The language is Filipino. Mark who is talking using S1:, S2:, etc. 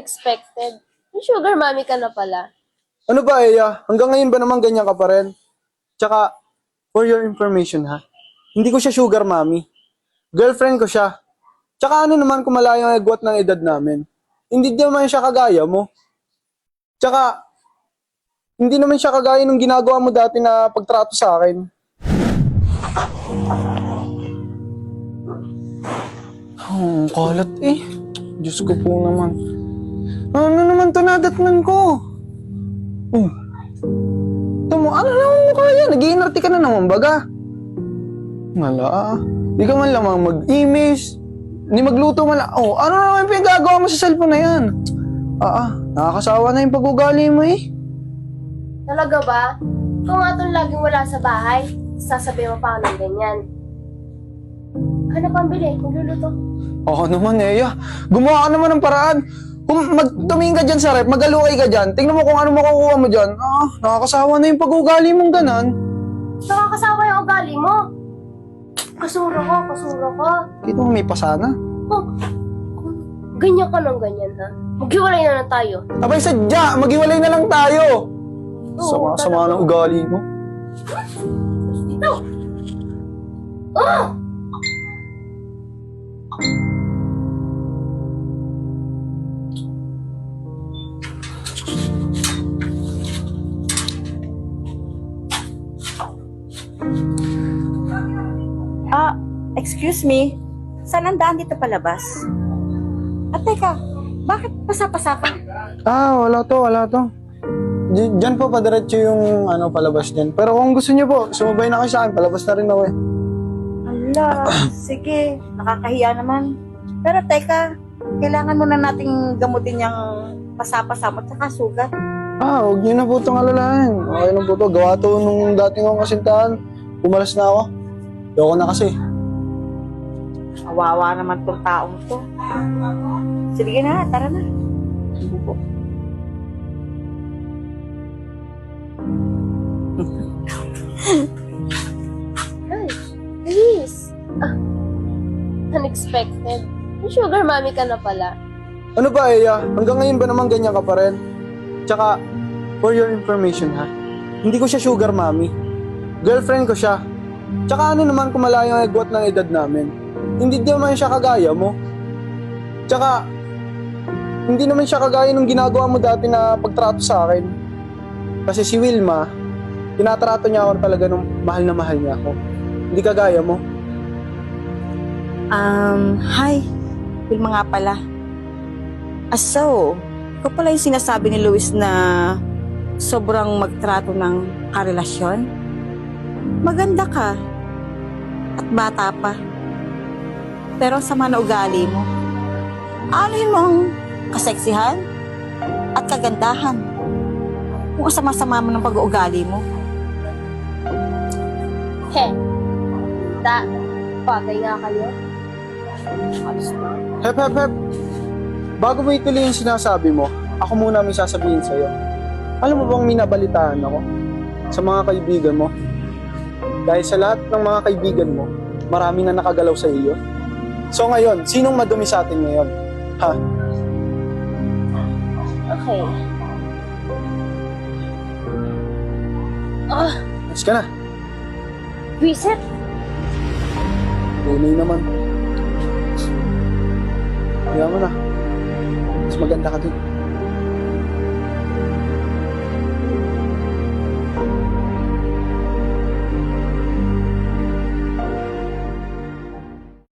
S1: Unexpected. May sugar mommy ka na pala.
S2: Ano ba, Eya? Hanggang ngayon ba naman ganyan ka pa rin? Tsaka, for your information ha, hindi ko siya sugar mommy. Girlfriend ko siya. Tsaka ano naman kung malayo ang agwat ng edad namin. Hindi naman siya kagaya mo. Tsaka, hindi naman siya kagaya nung ginagawa mo dati na pagtrato sa akin. Kalat eh. Diyos ko po naman. Ano naman to nadatnan ko? Ano naman mo kaya? Nag-iinarte ka na naman baga. Wala. Di ka man lamang mag-imis. Hindi magluto man lang. Ano naman yung pinagagawa mo sa cellphone na yan? Nakakasawa na yung pag-ugali mo eh.
S1: Talaga ba? Ikaw nga itong laging wala sa bahay. Sasabihin mo pa ako ng ganyan. Ano pang bili? Magluluto.
S2: Naman, Eya. Gumawa ka naman ng paraan. Kung tumingin ka dyan sa rep, mag-alukay ka dyan, tingnan mo kung ano makukuha mo dyan. Nakakasawa na yung pag-ugali mong ganan.
S1: Nakakasawa yung ugali mo. Kasura ko.
S2: Kita mo may pasana.
S1: Ganyan ka ng ganyan, ha? Maghiwalay na lang tayo.
S2: Abay sadya, maghiwalay na lang tayo.
S1: Oo,
S2: Sama ng ugali mo.
S1: Dito! Oh!
S3: Excuse me, saan ang daan dito palabas? At teka, bakit pasapasa ka?
S2: Wala to. Diyan po padiretso yung palabas din. Pero kung gusto niyo po, sumabay na kayo sa akin, palabas na rin ako eh.
S3: Ala, sige, nakakahiya naman. Pero teka, kailangan muna nating gamutin yung pasapasa mo at saka sugat.
S2: Huwag niyo na po itong alalahan. Okay lang po to. Gawa to nung dating akong kasintahan. Pumalas na ako. Ayoko na kasi.
S3: Kawawa naman tong taong to. Sige na, tara na.
S2: Sige po.
S1: Ay, please. Unexpected. May sugar mommy ka na pala.
S2: Ano ba, Eya? Hanggang ngayon ba naman ganyan ka pa rin? Tsaka, for your information ha, hindi ko siya sugar mommy. Girlfriend ko siya. Tsaka ano naman kung malayo ang agwat ng edad namin. Hindi naman siya kagaya mo. Tsaka, hindi naman siya kagaya nung ginagawa mo dati na pagtrato sa akin. Kasi si Wilma, tinatrato niya ako talaga nung mahal na mahal niya ako. Hindi kagaya mo.
S3: Hi. Wilma nga pala. So, ikaw pala yung sinasabi ni Luis na sobrang magtrato ng karelasyon? Maganda ka. At bata pa. Pero ang sama na ugali mo. Anuhin mo ang kaseksihan at kagandahan. Kung sama-sama mo ng pag-uugali mo.
S1: Patay nga kayo. Alis na.
S2: Hep. Bago mo ituloy yung sinasabi mo, ako muna may sasabihin sa'yo. Alam mo bang minabalitaan ako sa mga kaibigan mo? Dahil sa lahat ng mga kaibigan mo, marami na nakagalaw sa iyo. So ngayon, sinong madumi sa atin ngayon? Ha?
S1: Okay.
S2: Mas ka na.
S1: Reset.
S2: Tunay naman. Kaya mo na. Mas maganda ka din.